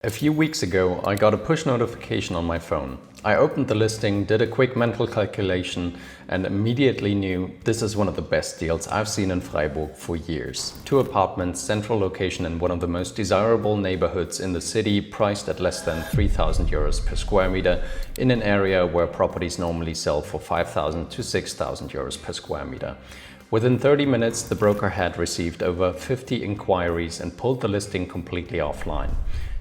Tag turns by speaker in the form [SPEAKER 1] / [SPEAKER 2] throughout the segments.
[SPEAKER 1] A few weeks ago, I got a push notification on my phone. I opened the listing, did a quick mental calculation, and immediately knew this is one of the best deals I've seen in Freiburg for years. 2 apartments, central location in one of the most desirable neighborhoods in the city, priced at less than 3,000 euros per square meter, in an area where properties normally sell for 5,000 to 6,000 euros per square meter. Within 30 minutes, the broker had received over 50 inquiries and pulled the listing completely offline.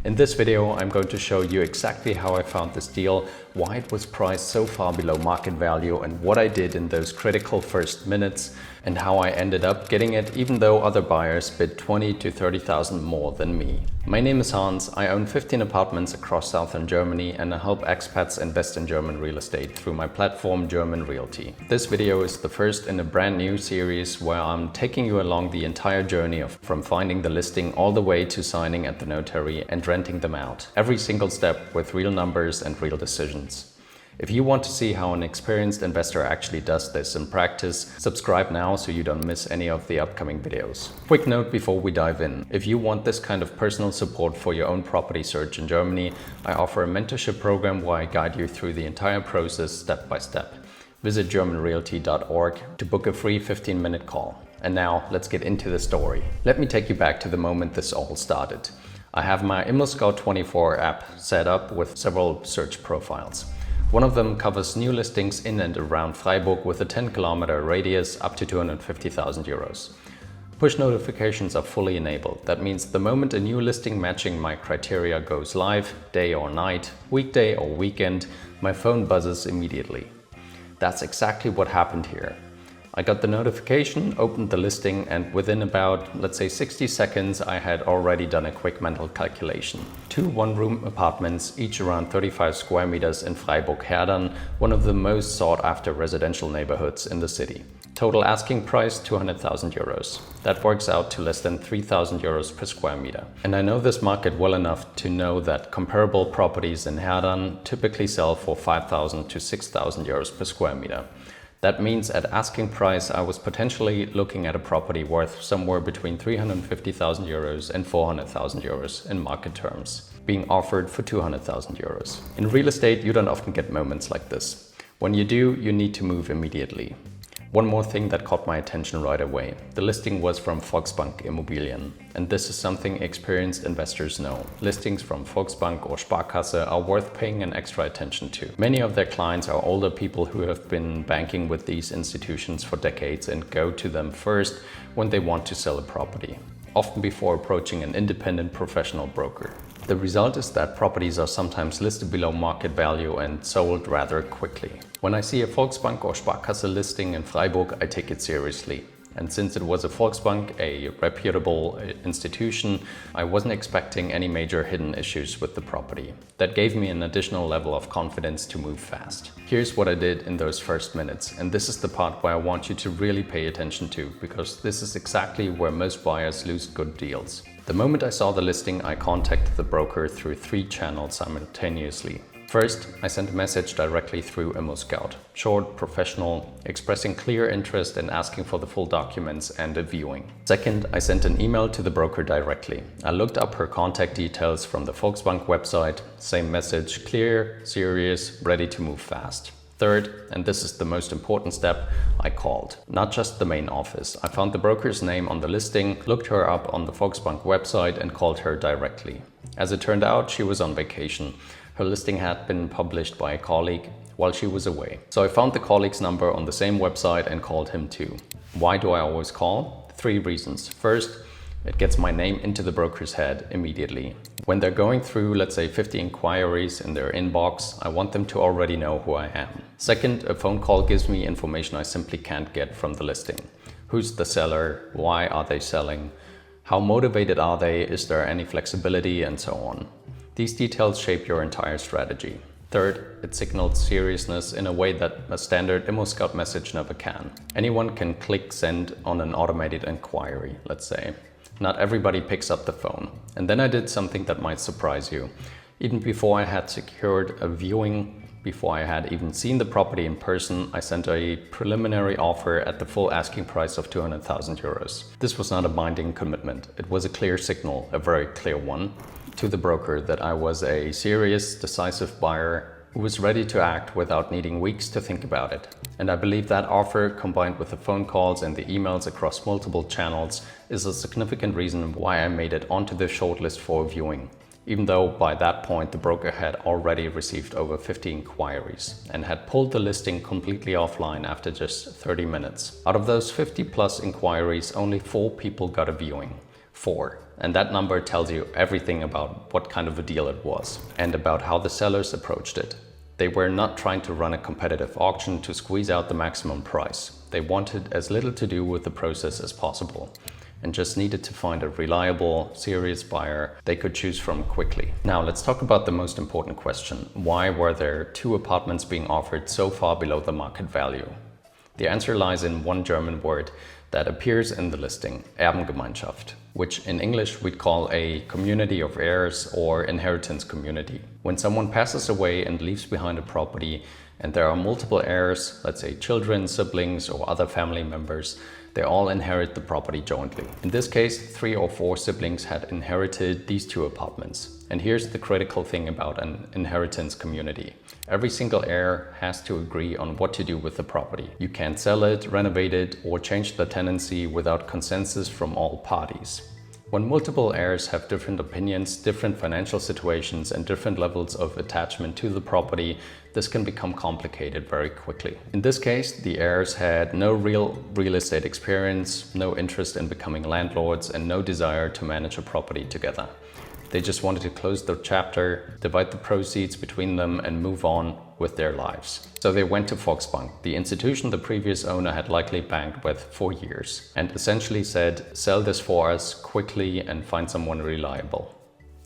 [SPEAKER 1] In this video, I'm going to show you exactly how I found this deal, why it was priced so far below market value, and what I did in those critical first minutes, and how I ended up getting it even though other buyers bid 20 to 30,000 more than me. My name is Hans, I own 15 apartments across southern Germany, and I help expats invest in German real estate through my platform German Realty. This video is the first in a brand new series where I'm taking you along the entire journey from finding the listing all the way to signing at the notary and renting them out. Every single step with real numbers and real decisions. If you want to see how an experienced investor actually does this in practice, subscribe now so you don't miss any of the upcoming videos. Quick note before we dive in. If you want this kind of personal support for your own property search in Germany, I offer a mentorship program where I guide you through the entire process step by step. Visit germanrealty.org to book a free 15-minute call. And now let's get into the story. Let me take you back to the moment this all started. I have my ImmoScout24 app set up with several search profiles. One of them covers new listings in and around Freiburg with a 10-kilometer radius up to 250,000 euros. Push notifications are fully enabled. That means the moment a new listing matching my criteria goes live, day or night, weekday or weekend, my phone buzzes immediately. That's exactly what happened here. I got the notification, opened the listing, and within about, let's say 60 seconds, I had already done a quick mental calculation. 2 one-room apartments, each around 35 square meters in Freiburg-Herdern, one of the most sought-after residential neighborhoods in the city. Total asking price, 200,000 euros. That works out to less than 3,000 euros per square meter. And I know this market well enough to know that comparable properties in Herdern typically sell for 5,000 to 6,000 euros per square meter. That means at asking price, I was potentially looking at a property worth somewhere between 350,000 euros and 400,000 euros in market terms, being offered for 200,000 euros. In real estate, you don't often get moments like this. When you do, you need to move immediately. One more thing that caught my attention right away. The listing was from Volksbank Immobilien. And this is something experienced investors know. Listings from Volksbank or Sparkasse are worth paying an extra attention to. Many of their clients are older people who have been banking with these institutions for decades and go to them first when they want to sell a property, often before approaching an independent professional broker. The result is that properties are sometimes listed below market value and sold rather quickly. When I see a Volksbank or Sparkasse listing in Freiburg, I take it seriously. And since it was a Volksbank, a reputable institution, I wasn't expecting any major hidden issues with the property. That gave me an additional level of confidence to move fast. Here's what I did in those first minutes, and this is the part where I want you to really pay attention to, because this is exactly where most buyers lose good deals. The moment I saw the listing, I contacted the broker through 3 channels simultaneously. First, I sent a message directly through ImmoScout. Short, professional, expressing clear interest and asking for the full documents and a viewing. Second, I sent an email to the broker directly. I looked up her contact details from the Volksbank website. Same message, clear, serious, ready to move fast. Third, and this is the most important step, I called. Not just the main office. I found the broker's name on the listing, looked her up on the Volksbank website and called her directly. As it turned out, she was on vacation. Her listing had been published by a colleague while she was away. So I found the colleague's number on the same website and called him too. Why do I always call? 3 reasons. First, it gets my name into the broker's head immediately. When they're going through, let's say 50 inquiries in their inbox, I want them to already know who I am. Second, a phone call gives me information I simply can't get from the listing. Who's the seller? Why are they selling? How motivated are they? Is there any flexibility? And so on. These details shape your entire strategy. Third, it signals seriousness in a way that a standard ImmoScout message never can. Anyone can click send on an automated inquiry, let's say. Not everybody picks up the phone. And then I did something that might surprise you. Even before I had secured a viewing, before I had even seen the property in person, I sent a preliminary offer at the full asking price of 200,000 euros. This was not a binding commitment. It was a clear signal, a very clear one. to the broker that I was a serious, decisive buyer who was ready to act without needing weeks to think about it. And I believe that offer, combined with the phone calls and the emails across multiple channels, is a significant reason why I made it onto the shortlist for viewing, even though by that point the broker had already received over 50 inquiries and had pulled the listing completely offline after just 30 minutes. Out of those 50 plus inquiries, only 4 people got a viewing. 4. And that number tells you everything about what kind of a deal it was and about how the sellers approached it. They were not trying to run a competitive auction to squeeze out the maximum price. They wanted as little to do with the process as possible and just needed to find a reliable, serious buyer they could choose from quickly. Now let's talk about the most important question. Why were there 2 apartments being offered so far below the market value? The answer lies in one German word that appears in the listing, Erbengemeinschaft, which in English we'd call a community of heirs or inheritance community. When someone passes away and leaves behind a property and there are multiple heirs, let's say children, siblings or other family members, they all inherit the property jointly. In this case, 3 or 4 siblings had inherited these 2 apartments. And here's the critical thing about an inheritance community. Every single heir has to agree on what to do with the property. You can't sell it, renovate it, or change the tenancy without consensus from all parties. When multiple heirs have different opinions, different financial situations, and different levels of attachment to the property, this can become complicated very quickly. In this case, the heirs had no real estate experience, no interest in becoming landlords, and no desire to manage a property together. They just wanted to close the chapter, divide the proceeds between them, and move on with their lives. So they went to Volksbank, the institution the previous owner had likely banked with for years, and essentially said, sell this for us quickly and find someone reliable.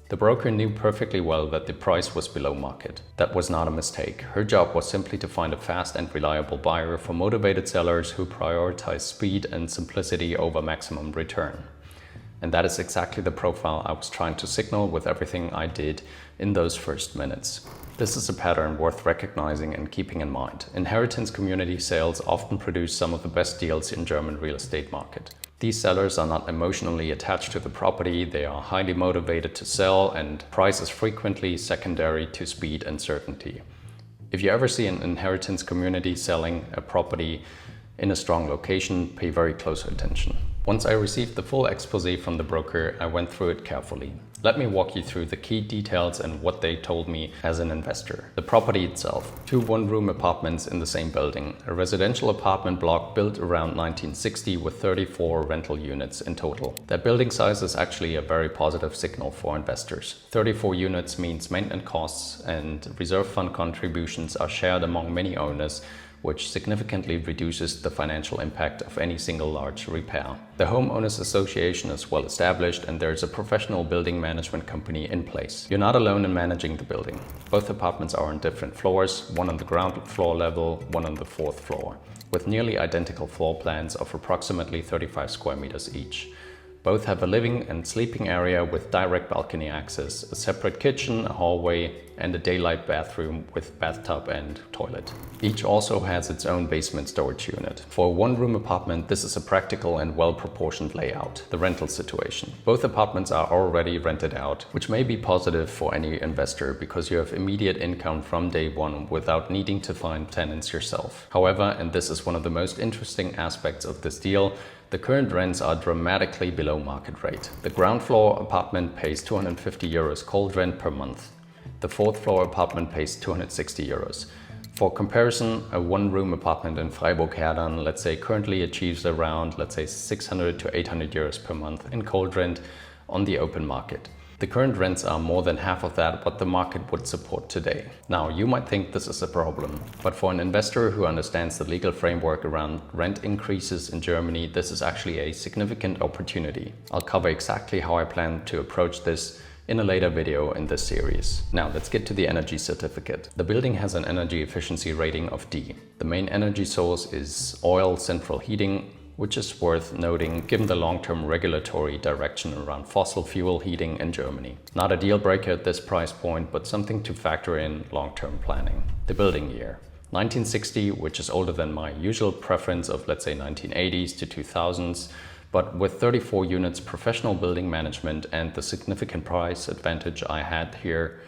[SPEAKER 1] The broker knew perfectly well that the price was below market. That was not a mistake. Her job was simply to find a fast and reliable buyer for motivated sellers who prioritize speed and simplicity over maximum return. And that is exactly the profile I was trying to signal with everything I did in those first minutes. This is a pattern worth recognizing and keeping in mind. Inheritance community sales often produce some of the best deals in German real estate market. These sellers are not emotionally attached to the property, they are highly motivated to sell, and price is frequently secondary to speed and certainty. If you ever see an inheritance community selling a property in a strong location, pay very close attention. Once I received the full exposé from the broker, I went through it carefully. Let me walk you through the key details and what they told me as an investor. The property itself, 2 one-room apartments in the same building, a residential apartment block built around 1960 with 34 rental units in total. That building size is actually a very positive signal for investors. 34 units means maintenance costs and reserve fund contributions are shared among many owners, which significantly reduces the financial impact of any single large repair. The homeowners association is well established and there is a professional building management company in place. You're not alone in managing the building. Both apartments are on different floors, one on the ground floor level, one on the 4th floor, with nearly identical floor plans of approximately 35 square meters each. Both have a living and sleeping area with direct balcony access, a separate kitchen, a hallway, and a daylight bathroom with bathtub and toilet. Each also has its own basement storage unit. For a one-room apartment, this is a practical and well-proportioned layout. The rental situation. Both apartments are already rented out, which may be positive for any investor because you have immediate income from day one without needing to find tenants yourself. However, and this is one of the most interesting aspects of this deal, the current rents are dramatically below market rate. The ground floor apartment pays 250 euros cold rent per month. The 4th floor apartment pays 260 euros. For comparison, a one-room apartment in Freiburg, let's say, currently achieves around, let's say, 600 to 800 euros per month in cold rent on the open market. The current rents are more than half of that what the market would support today. Now, you might think this is a problem, but for an investor who understands the legal framework around rent increases in Germany, this is actually a significant opportunity. I'll cover exactly how I plan to approach this in a later video in this series. Now let's get to the energy certificate. The building has an energy efficiency rating of D. The main energy source is oil central heating, which is worth noting given the long-term regulatory direction around fossil fuel heating in Germany. Not a deal breaker at this price point, but something to factor in long-term planning. The building year. 1960, which is older than my usual preference of, let's say, 1980s to 2000s. But with 34 units, professional building management, and the significant price advantage I had here,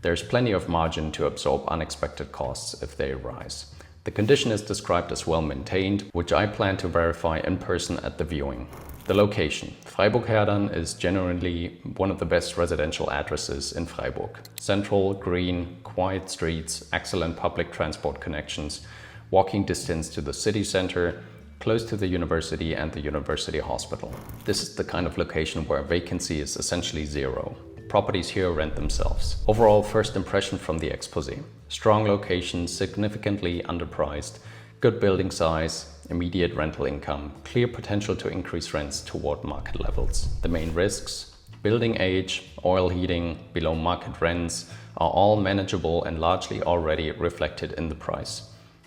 [SPEAKER 1] there's plenty of margin to absorb unexpected costs if they arise. The condition is described as well maintained, which I plan to verify in person at the viewing. The location. Freiburg-Herdern is generally one of the best residential addresses in Freiburg. Central, green, quiet streets, excellent public transport connections, walking distance to the city center, close to the university and the university hospital. This is the kind of location where vacancy is essentially zero. Properties here rent themselves. Overall first impression from the exposé. Strong location, significantly underpriced, good building size, immediate rental income, clear potential to increase rents toward market levels. The main risks: building age, oil heating, below market rents are all manageable and largely already reflected in the price.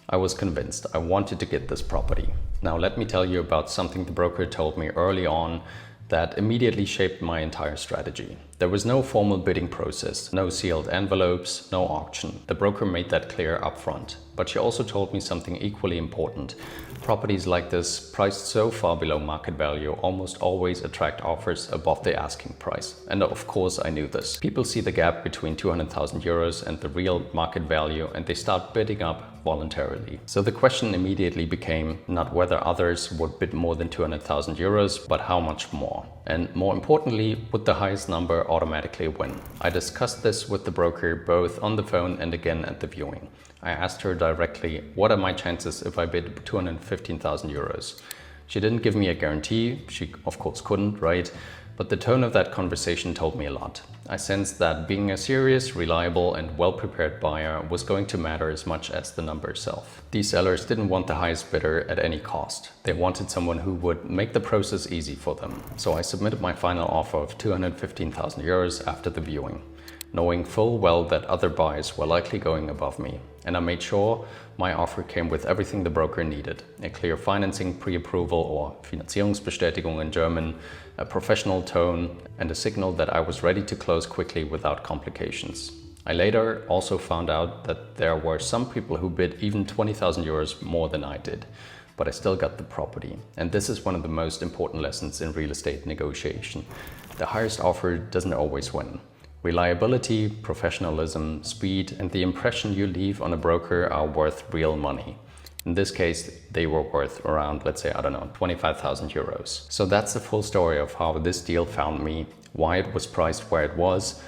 [SPEAKER 1] I was convinced I wanted to get this property. Now let me tell you about something the broker told me early on that immediately shaped my entire strategy. There was no formal bidding process, no sealed envelopes, no auction. The broker made that clear upfront. But she also told me something equally important. Properties like this, priced so far below market value, almost always attract offers above the asking price. And of course I knew this. People see the gap between 200,000 euros and the real market value, and they start bidding up voluntarily. So the question immediately became not whether others would bid more than 200,000 euros, but how much more. And more importantly, would the highest number automatically win? I discussed this with the broker both on the phone and again at the viewing. I asked her directly, what are my chances if I bid 215,000 euros? She didn't give me a guarantee, she of course couldn't, right? But the tone of that conversation told me a lot. I sensed that being a serious, reliable and well-prepared buyer was going to matter as much as the number itself. These sellers didn't want the highest bidder at any cost. They wanted someone who would make the process easy for them. So I submitted my final offer of 215,000 euros after the viewing, knowing full well that other buyers were likely going above me. And I made sure my offer came with everything the broker needed: a clear financing pre-approval, or Finanzierungsbestätigung in German, a professional tone, and a signal that I was ready to close quickly without complications. I later also found out that there were some people who bid even 20,000 euros more than I did, but I still got the property. And this is one of the most important lessons in real estate negotiation. The highest offer doesn't always win. Reliability, professionalism, speed, and the impression you leave on a broker are worth real money. In this case, they were worth around, let's say, 25,000 euros. So that's the full story of how this deal found me, why it was priced where it was,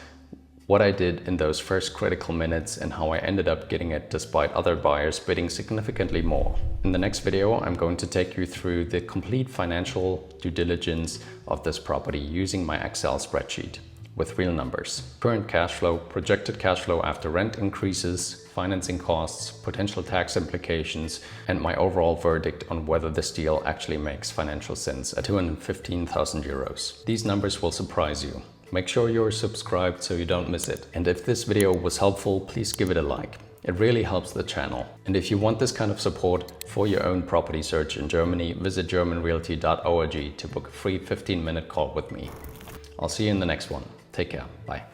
[SPEAKER 1] what I did in those first critical minutes, and how I ended up getting it despite other buyers bidding significantly more. In the next video, I'm going to take you through the complete financial due diligence of this property using my Excel spreadsheet with real numbers. Current cash flow, projected cash flow after rent increases, financing costs, potential tax implications, and my overall verdict on whether this deal actually makes financial sense at 215,000 euros. These numbers will surprise you. Make sure you're subscribed so you don't miss it. And if this video was helpful, please give it a like. It really helps the channel. And if you want this kind of support for your own property search in Germany, visit germanrealty.org to book a free 15-minute call with me. I'll see you in the next one. Take care. Bye.